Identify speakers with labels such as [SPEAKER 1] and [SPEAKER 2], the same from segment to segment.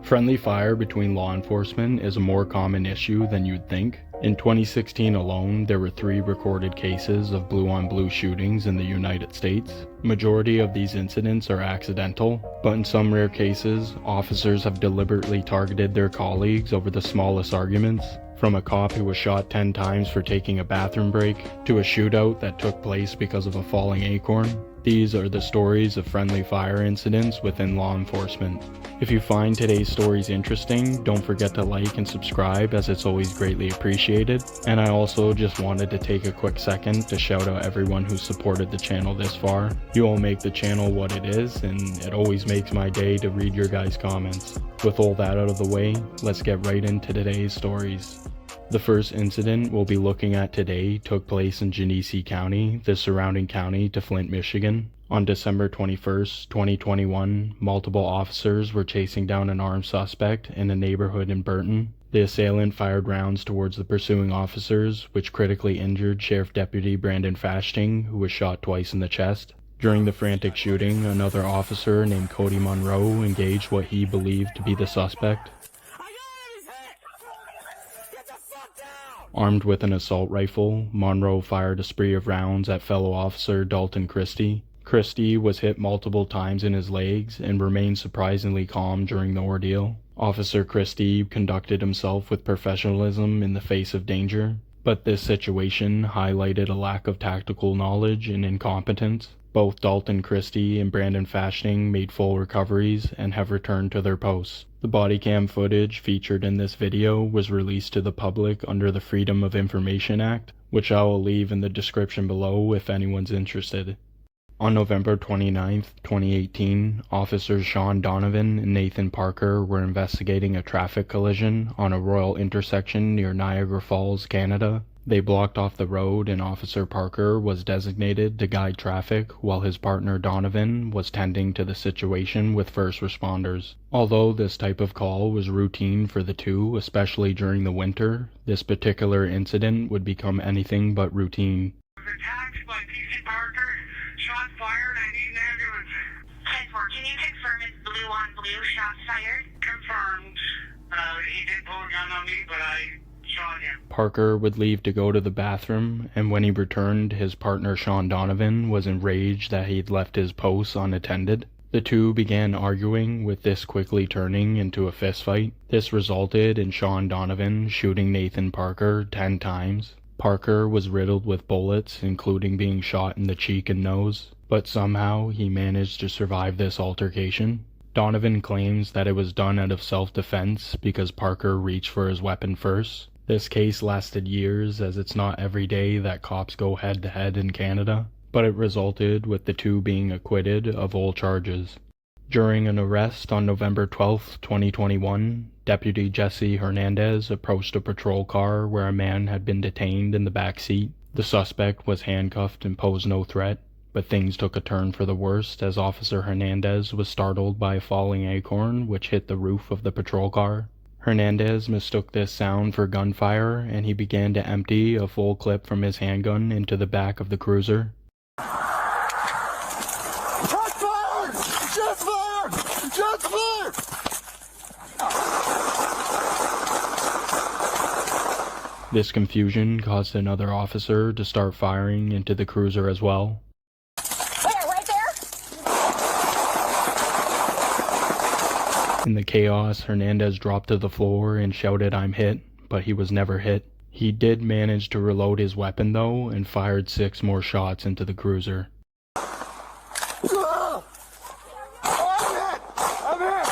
[SPEAKER 1] Friendly fire between law enforcement is a more common issue than you'd think. In 2016 alone, there were 3 recorded cases of blue-on-blue shootings in the United States. Majority of these incidents are accidental, but in some rare cases, officers have deliberately targeted their colleagues over the smallest arguments. From a cop who was shot 10 times for taking a bathroom break, to a shootout that took place because of a falling acorn. These are the stories of friendly fire incidents within law enforcement. If you find today's stories interesting, don't forget to like and subscribe, as it's always greatly appreciated. And I also just wanted to take a quick second to shout out everyone who supported the channel this far. You all make the channel what it is, and it always makes my day to read your guys' comments. With all that out of the way, let's get right into today's stories. The first incident we'll be looking at today took place in Genesee County, the surrounding county to Flint, Michigan. On December 21st, 2021, multiple officers were chasing down an armed suspect in a neighborhood in Burton. The assailant fired rounds towards the pursuing officers, which critically injured Sheriff Deputy Brandon Fashting, who was shot twice in the chest. During the frantic shooting, another officer named Cody Monroe engaged what he believed to be the suspect. Armed with an assault rifle, Monroe fired a spree of rounds at fellow officer Dalton Christie. Christie was hit multiple times in his legs and remained surprisingly calm during the ordeal. Officer Christie conducted himself with professionalism in the face of danger, but this situation highlighted a lack of tactical knowledge and incompetence. Both Dalton Christie and Brandon Fashting made full recoveries and have returned to their posts. The body cam footage featured in this video was released to the public under the Freedom of Information Act, which I will leave in the description below if anyone's interested. On November 29, 2018, officers Sean Donovan and Nathan Parker were investigating a traffic collision on a rural intersection near Niagara Falls, Canada. They blocked off the road and Officer Parker was designated to guide traffic while his partner Donovan was tending to the situation with first responders. Although this type of call was routine for the two, especially during the winter, this particular incident would become anything but routine.
[SPEAKER 2] Attacked by PC Parker, shots fired, I need an ambulance.
[SPEAKER 3] 10-4, can you confirm it's blue on blue, shots fired?
[SPEAKER 2] Confirmed. He did pull a gun on me, but I shot him.
[SPEAKER 1] Parker would leave to go to the bathroom, and when he returned, his partner Sean Donovan was enraged that he'd left his post unattended. The two began arguing, with this quickly turning into a fistfight. This resulted in Sean Donovan shooting Nathan Parker 10 times. Parker was riddled with bullets, including being shot in the cheek and nose, but somehow he managed to survive this altercation. Donovan claims that it was done out of self-defense because Parker reached for his weapon first. This case lasted years, as it's not every day that cops go head-to-head in Canada, but it resulted with the two being acquitted of all charges. During an arrest on November 12, 2021, Deputy Jesse Hernandez approached a patrol car where a man had been detained in the back seat. The suspect was handcuffed and posed no threat, but things took a turn for the worst as Officer Hernandez was startled by a falling acorn which hit the roof of the patrol car. Hernandez mistook this sound for gunfire, and he began to empty a full clip from his handgun into the back of the cruiser.
[SPEAKER 4] Shots fired! Shots fired! Shots fired!
[SPEAKER 1] This confusion caused another officer to start firing into the cruiser as well. In the chaos, Hernandez dropped to the floor and shouted, "I'm hit," but he was never hit. He did manage to reload his weapon though and fired 6 more shots into the cruiser.
[SPEAKER 4] I'm hit!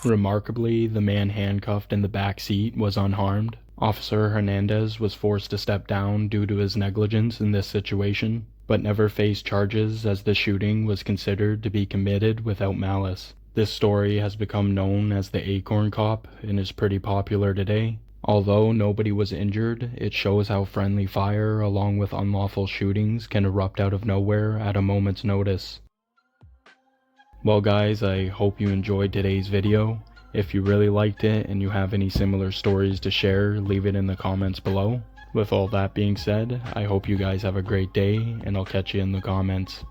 [SPEAKER 1] Remarkably, the man handcuffed in the back seat was unharmed. Officer Hernandez was forced to step down due to his negligence in this situation, but never faced charges as the shooting was considered to be committed without malice. This story has become known as the Acorn Cop and is pretty popular today. Although nobody was injured, it shows how friendly fire along with unlawful shootings can erupt out of nowhere at a moment's notice. Well guys, I hope you enjoyed today's video. If you really liked it and you have any similar stories to share, leave it in the comments below. With all that being said, I hope you guys have a great day, and I'll catch you in the comments.